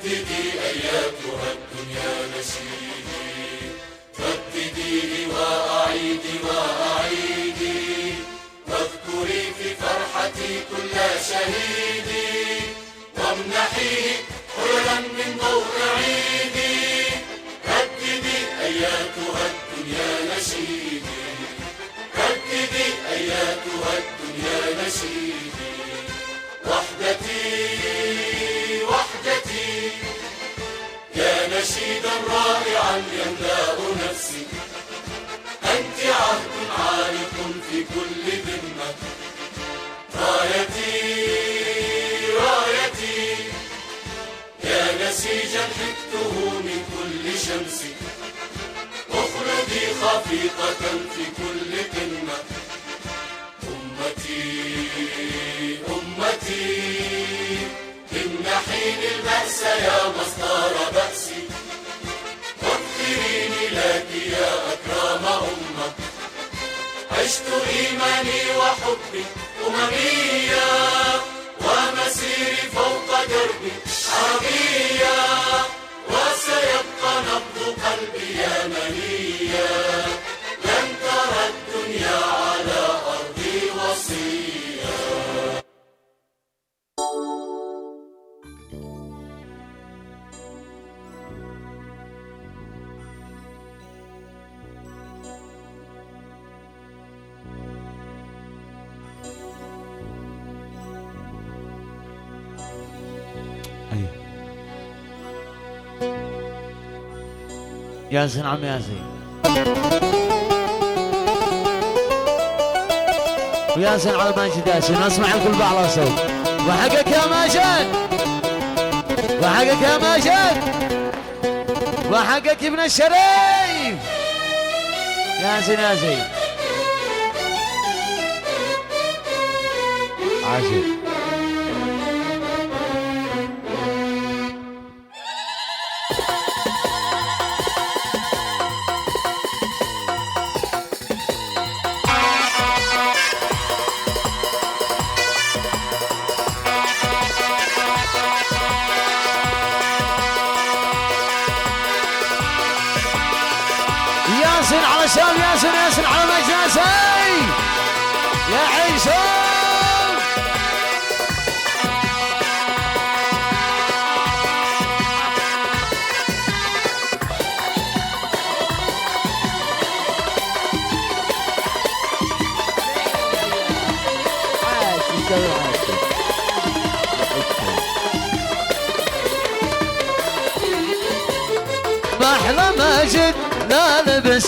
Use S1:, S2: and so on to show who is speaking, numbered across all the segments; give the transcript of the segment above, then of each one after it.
S1: رددي أياتها الدنيا نشيدي، ردديه وأعيدي وأعيدي، واذكري في فرحتي كل شهيدي، وامنحيه حللا من ضوء عيدي. رددي أياتها الدنيا نشيدي، رددي أياتها الدنيا نشيدي. وحدتي وحدتي يا نشيدا رائعا يملأ نفسي، أنت عهد عالق في كل ذمة. رايتي رايتي يا نسيجا حكته من كل شمس، اخلدي خفيقة في كل قمة. أمتي أمتي امنحيني البأس يا مصدر بأسي، واذكريني لك يا أكرم أمة. عشت إيماني وحبي أمميا، ومسيري فوق دربي عربيا، وسيبقى نبض قلبي يمنيا. لن ترى الدنيا على أرضي وصيا.
S2: ياسين عم ياسين وياسين على ماجد ياسين، اسمع الكل على صوت. وحقك يا ماجد، وحقك يا ماجد، وحقك ابن الشريف ياسين ياسين عاشق. ياسين على شام ياسين، ياسين على مجاسي يا عيسى. محلى ماجد لا لبس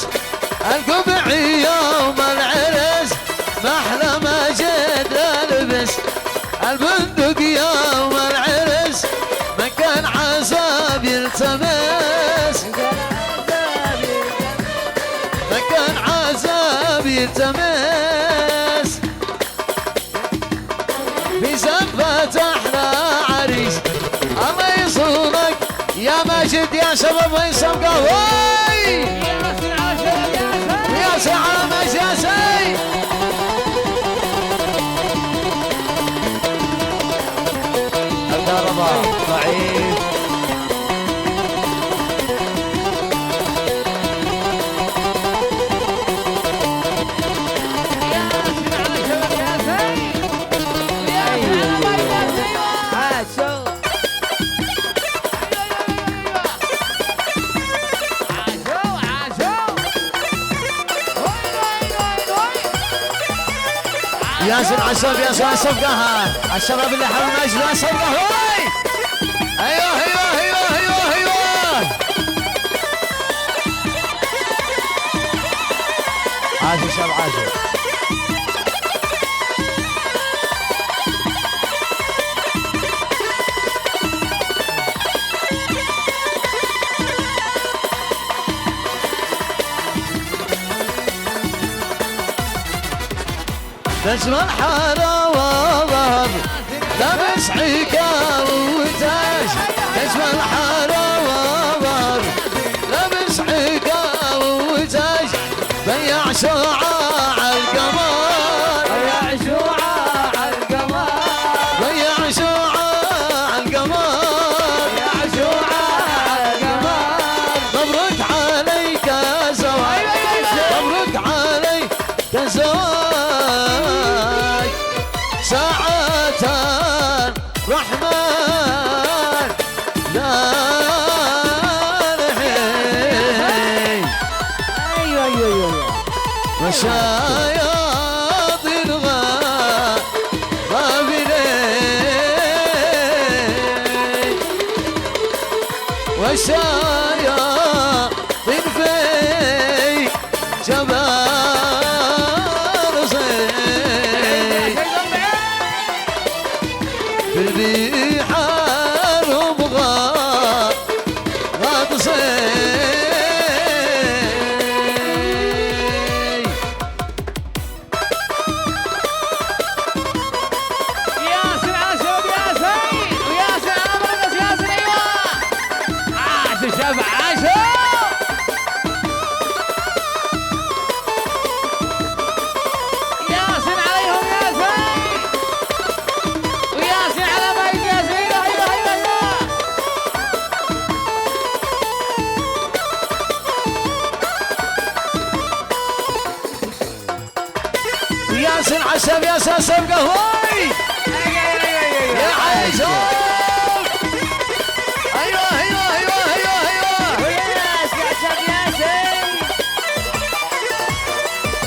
S2: القبع يوم العرس، محلى ماجد لا لبس البندق يوم العرس. مكان عذاب يلتمس، مكان عذاب يلتمس، في زفة أحلى عريس. الله يصونك يا ماجد يا شباب، وين سمقه وي ياسين على مجاسي. الكهرباء ضعيف. ياسين على الشباب، ياسين على الصفقة، الشباب اللي حول ماجد على الصفقة. هوي ايوه ايوه ايوه ايوه ايوه. عاشر شباب عاشر. نجم الحارة وظهر لابس عكا وتاج، نجم الحارة وظهر لابس عكا وتاج. بيع شعاع القمر، بيع شعاع القمر، بيع شعاع القمر، بيع شعاع والشياطين غافلين والشياطين في جبال صيد في البحار وبغاد صيد ياسين عشب يا ساسم قهوي يا عيشو ايوه ايوه ايوه ايوه ايوه
S3: وياس يا عشب ياسين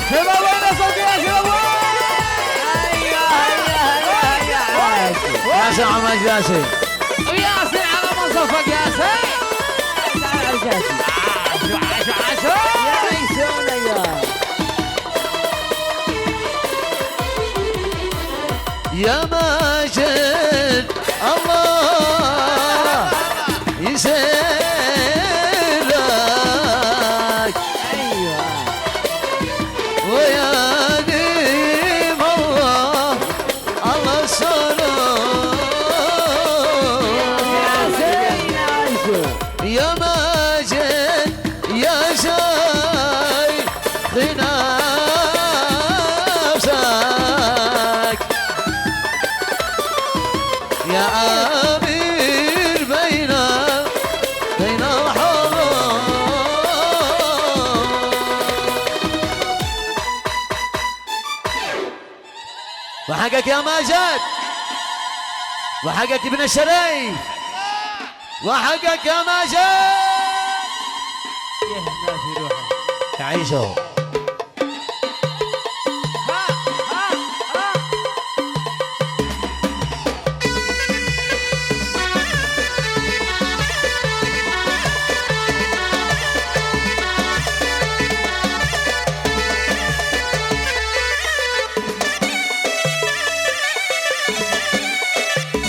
S2: شباب وين صوت ياسين
S3: ايوه
S2: ياسين عماد ياسين
S3: وياسين على منصفك ياسين عاشو عاشو يا عيشون ايوه
S2: يا ماجد الله يسيرك
S3: ايوه
S2: ويا ديم الله الله السلام
S3: يا زين عاشو
S2: يا ماجد يا شيخ نفسك يا أمير بين الحرام وحقك يا ماجد وحقك ابن الشريف وحقك يا ماجد
S3: يهدى في روحه
S2: تعيشوا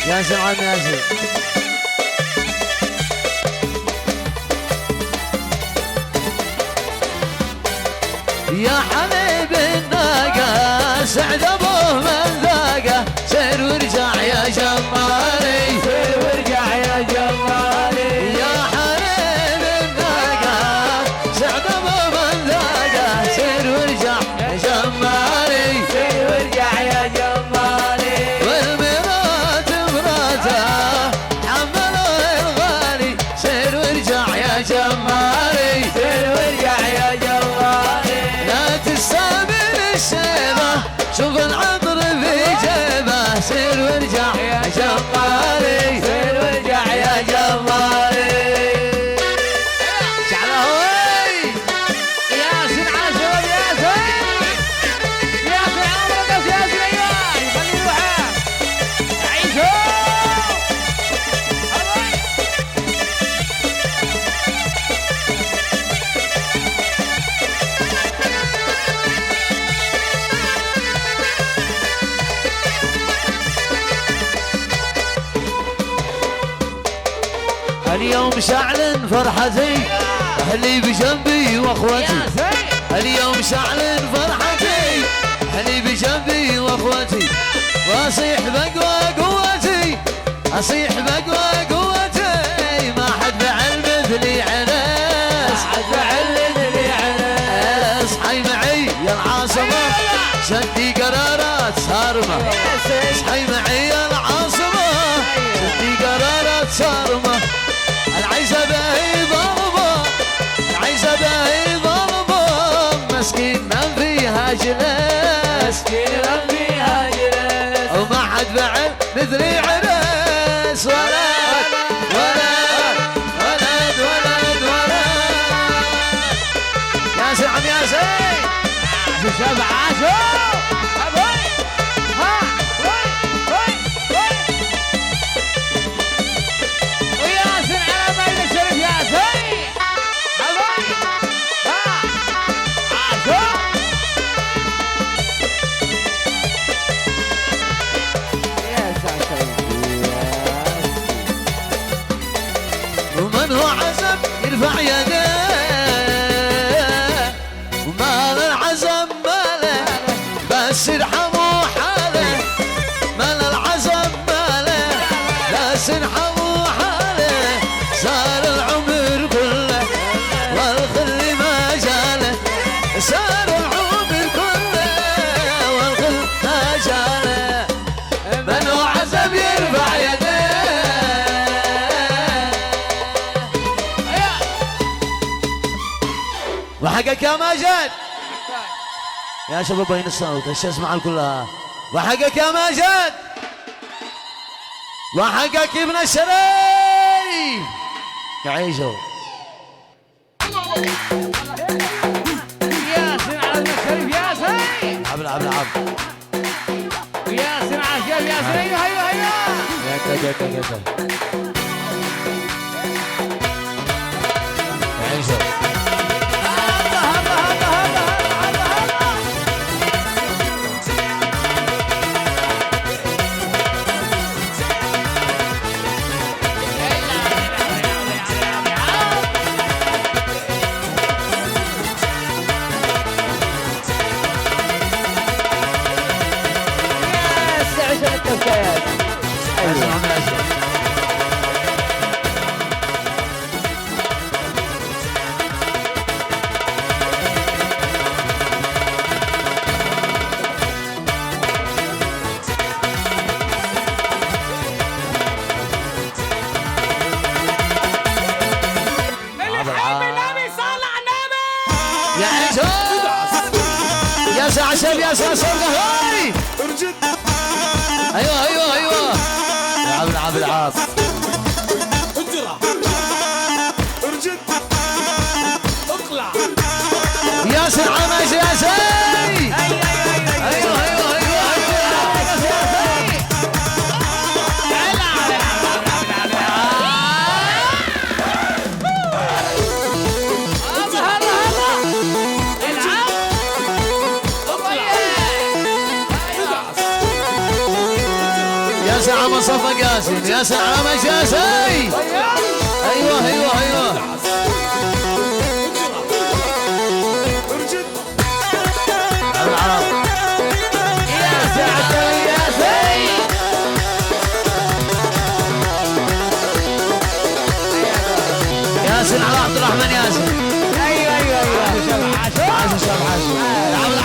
S2: ياسر عم ياسر يا حبيب الناقة سعد ابوه من ذاقه سير وارجع يا جمالي
S3: سير وارجع يا جمالي
S2: يا حبيب الناقة سعد ابوه من ذاقه سير وارجع يا جمالي
S3: سير وارجع يا جمالي
S2: والمرات مراته حملوا الغالي سير وارجع يا جمالي
S3: سير وارجع يا جمالي
S2: لا تستعمل الشيبة شوف العطر في جيبه سير وارجع يا جمالي
S3: سير وارجع يا جمالي
S2: شعلهوي
S3: ياسين عاشور ياسين ياسين عمرك بس ياسين ايوه خلي روحه عيشوا
S2: اليوم شعلن فرحتي اهلي بجنبي واخوتي
S3: ياسين
S2: اليوم شعلن فرحتي اهلي بجنبي واخوتي واصيح بقوى قوتي اصيح بقوى قوتي ما حد فعل مثلي عناس
S3: حد فعل مثلي عناس
S2: اصحي معي يا العاصمة شدي قرارات صارمة اصحي معي يا العاصمة شدي قرارات صارمة العزبة هي ضربة العزبة هي ضربة مسكين من فيها جلس
S3: مسكين من فيها جلس
S2: وما حد فعل مثلي عرس ولد ولد ولد ولد ولد ياسر عم ياسر
S3: سبعة شوف أبوي ها وي وي وي وياسر على ميدان الشريف ياسر أبوي ها عاشور يا ساتر
S2: ومن هو عزم يرفع يديه ومال العزم ماله بس ارحموا حاله مال العزم ماله بس ارحموا حاله صار العمر كله والخل ما جاله صار العمر كله والخل ما جاله من هو عزم يرفع يديه وحقك يا ماجد يا شباب بين الصوت ايش اسمع كلها وحقك يا ماجد وحقك ابن الشريف يعيشوا
S3: ياسر على المشرف ياسر
S2: عبد عبد عبد
S3: ياسر عاشور ياسر ايوه ايوه ايوه
S2: يعيشوا يا سعد شباب يا سعد هاي ايوه ايوه ايوه عبد عبد عبد ياسر عماش يا سي ايوه ايوه ايوه يا سعد صفق ياسين يا سعد عماش يا سي ايوه ايوه ايوه ياسين على عبد الرحمن ياسين
S3: ايوه ايوه ايوه
S2: عاشر شباب عاشر عبد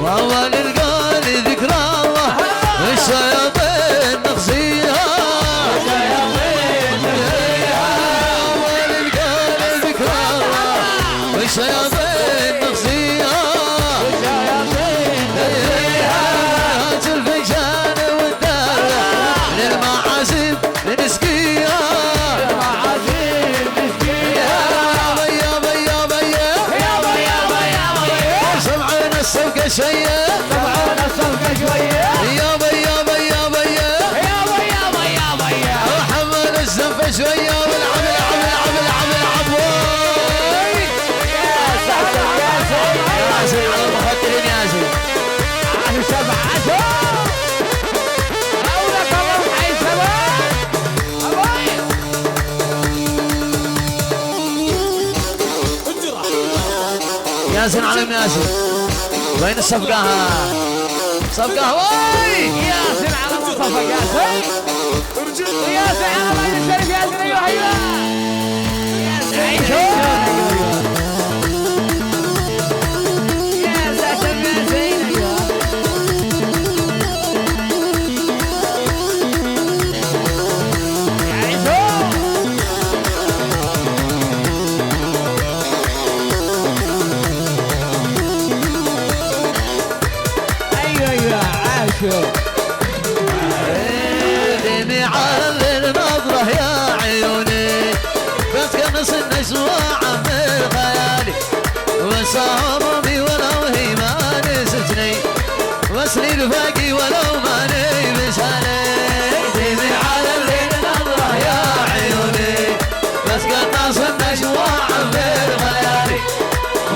S2: والله نلقى ذكرى الله والشياطين نخزيها والله نلقى ذكرى الله والشياطين نخزيها هات الفنجان والدالة للمعازف نسقيها السوقة شوية
S3: طبعا الصفقة شوية
S2: يابا يابا يابا
S3: يابا يابا يابا يابا
S2: وحمل الزنفة شوية والعب العب العب العب العب
S3: يا ساتر يا ساتر
S2: ياسين على المخدرين ياسين
S3: عاشوا سبعة شوف أولك الله حي سبعة أبوي
S2: ياسين على ابن ياسين وين الصفقة صفقة هواي
S3: ياسر على مصطفى ياسر وياسر على ميدان الشريف ياسر ايوه ايوه ياسر يا ساتر ياسين ايوه
S2: الناس النجوى عمر خيالي وصامي ولو هي ما نستني واسلي رفاقي ولو ما نبس علي دمي على الليل نظرة يا عيوني بس قد ناس النجوى عمر خيالي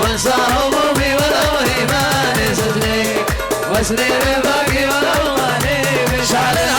S2: وصامي ولو هي ما نستني واسلي رفاقي ولو ما نبس علي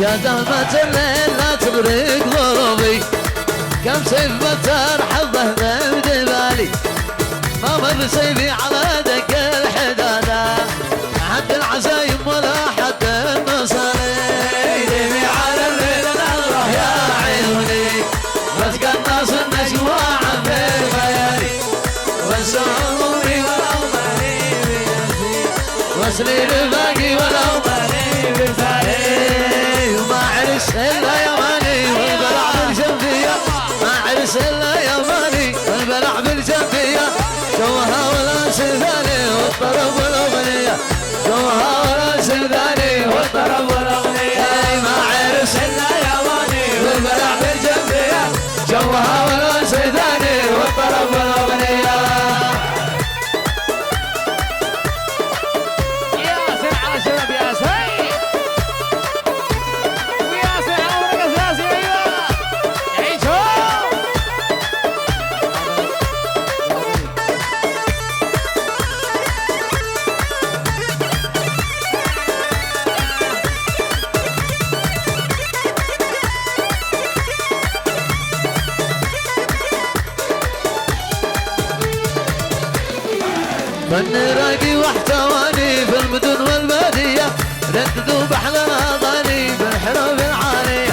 S2: يا دهمة الليل لا تغرق ضربي كم سيف بتر حظه ذا بدبالي ما مر سيفي على دق الحدادة حد العزايم ولا حد المصالح دمي على الليل نظرة يا عيوني بس قد ناس النجوى عمر خيالي وسعوني ولو ماني بنفسي واسلي رفاقي ولو ماني بفعلي إلا يا ماني والبلع بالجنبية ما عرس إلا يا ماني والبلع بالجنبية جوها ولا سداني والطرب والأغنية جوها ولا سداني والطرب والأغنية ما عرس إلا يا ماني والبلع بالجنبية جوها ولا سداني والطرب والأغنية
S3: يا سن على شباب يا سن
S2: من راقي واحتواني في المدن والبادية رددوا بحل الأغاني بالحروف العالية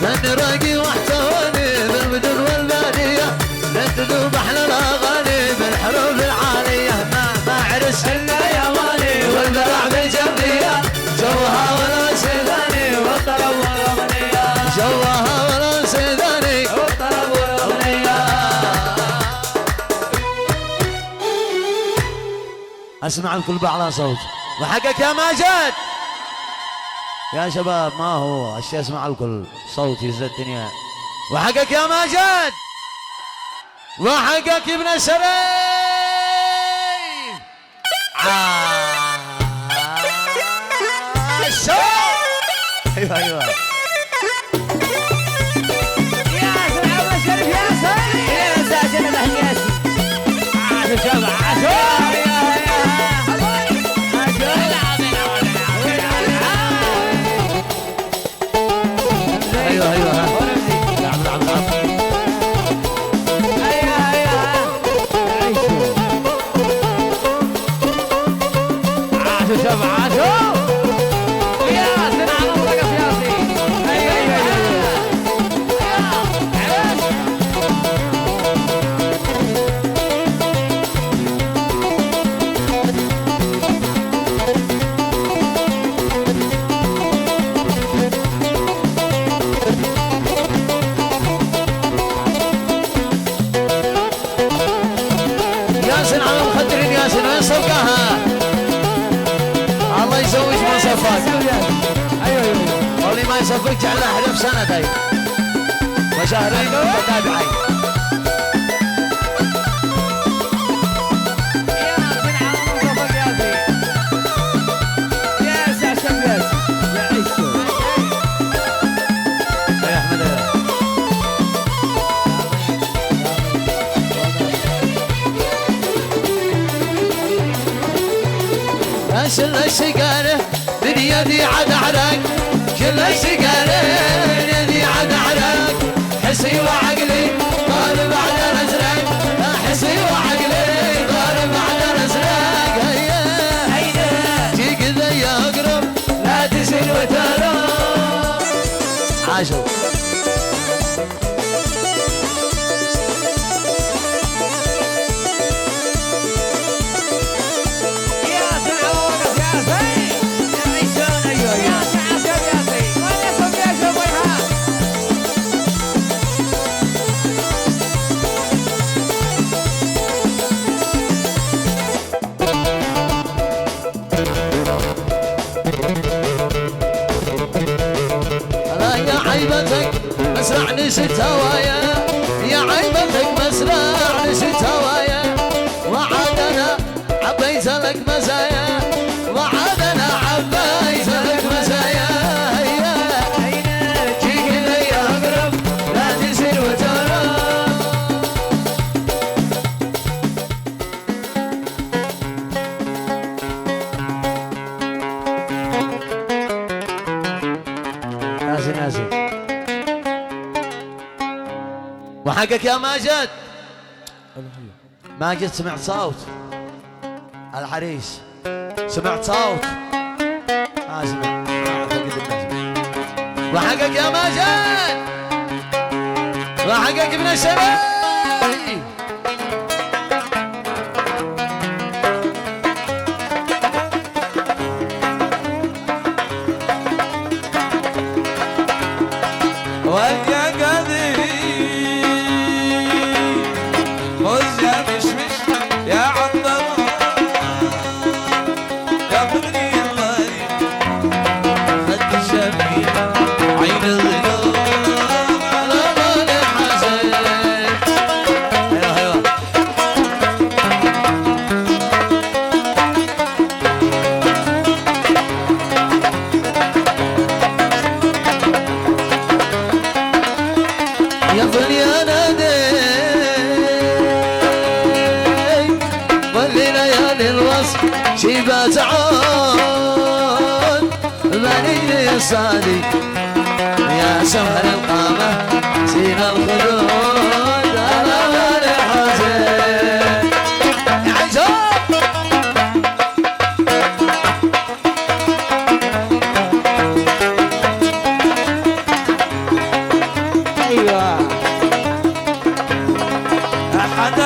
S2: من راقي واحتواني في المدن والبادية رددوا بحل الأغاني بالحروف العالية ما عرس إلا يا ماني والبلع بالجنبية جوها ولا سيداني والطرب والأغنية جوها ولا سيداني والطرب والأغنية اسمع الكل باعلى صوت وحقك يا ماجد يا شباب ما هو الشيء اسمع الكل صوت يزد الدنيا وحقك يا ماجد وحقك ابن الشريف ايوه ايوه
S3: يا سلام الشريف يا سلام يا ساجد الهياسي عاشوا شباب عاشوا
S2: ايوه ايوه نعم نعم نعم
S3: عاشوا شباب عاشوا يا سن على الرقص يا سيدي ايوه ايوه
S2: ياسن على مخدرين ياسن وين صفقها الله يزوج ما صفق
S3: ايوه ايوه
S2: واللي ما يصفق جعلنا 11 سنة طيب وشهرين متتابعين كل السيجارة من يدي عد عرق كل السيجارة من يدي عد عرق حسي وعقلي ضارب على الازرق حسي وعقلي ضارب على الازرق هيا هيا جي كذا يا اقرب عاشوا مسرع نسيت هوايا يا عيبتك مسرع نسيت هوايا وعاد انا عبيت لك مزايا وعاد انا عبيت لك مزايا هيا جيك لي اقرب لا تسير وترى نازل وحقك يا ماجد. ماجد سمعت صوت العريس، سمعت صوت ما سمعت وحقك يا ماجد وحقك ابن الشباب. شيبة عود بني صادي يا سمر القامة زين الخدود على مالي حزين يا عجاب. ايوه احد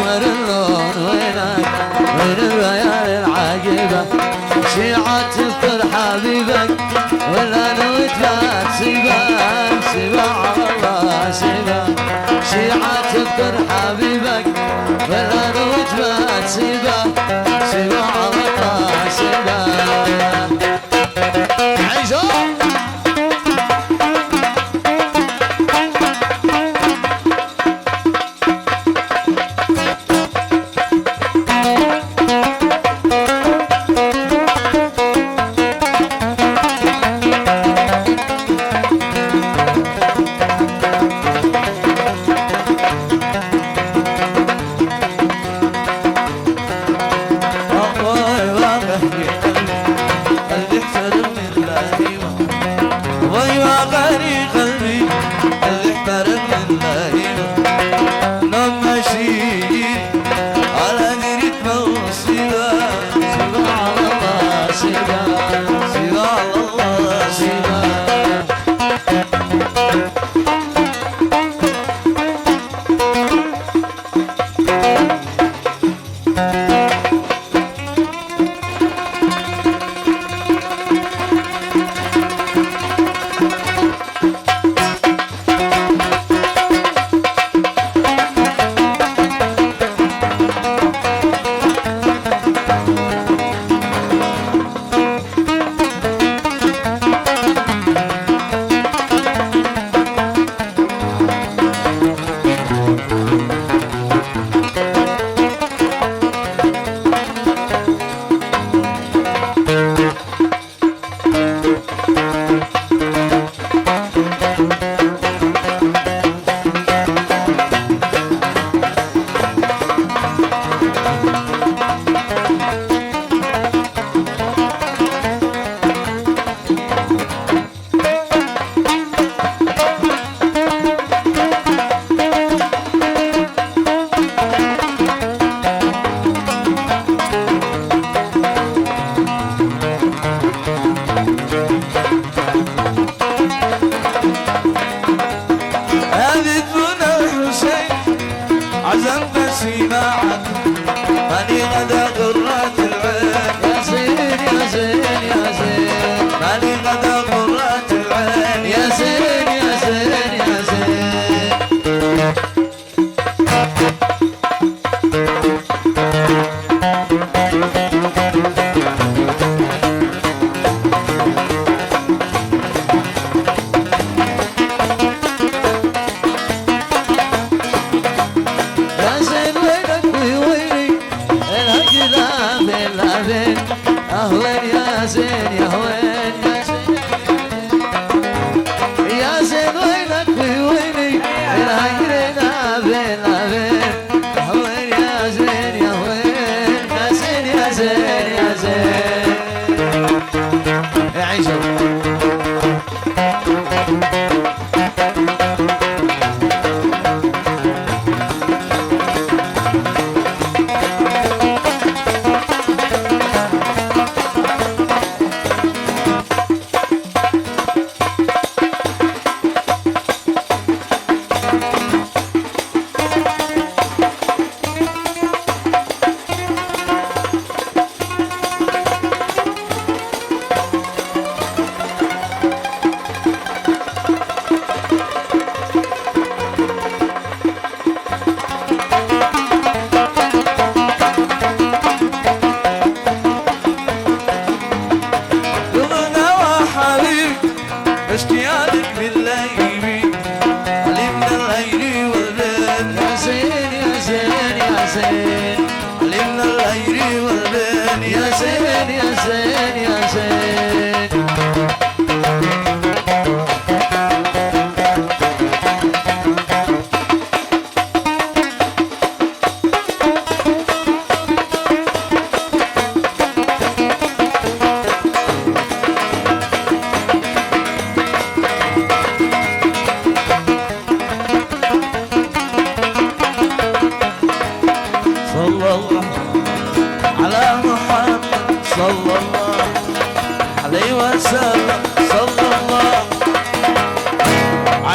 S2: أحمر اللون وينك وين الريال العاقبة شيعة تذكر حبيبك ولا نويت لا تسيبك سيبه على الله سيبه شيعة تذكر حبيبك ولا نويت ما تسيبه سيبه على الله سيبه عيشوا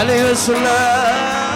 S4: عليه السلام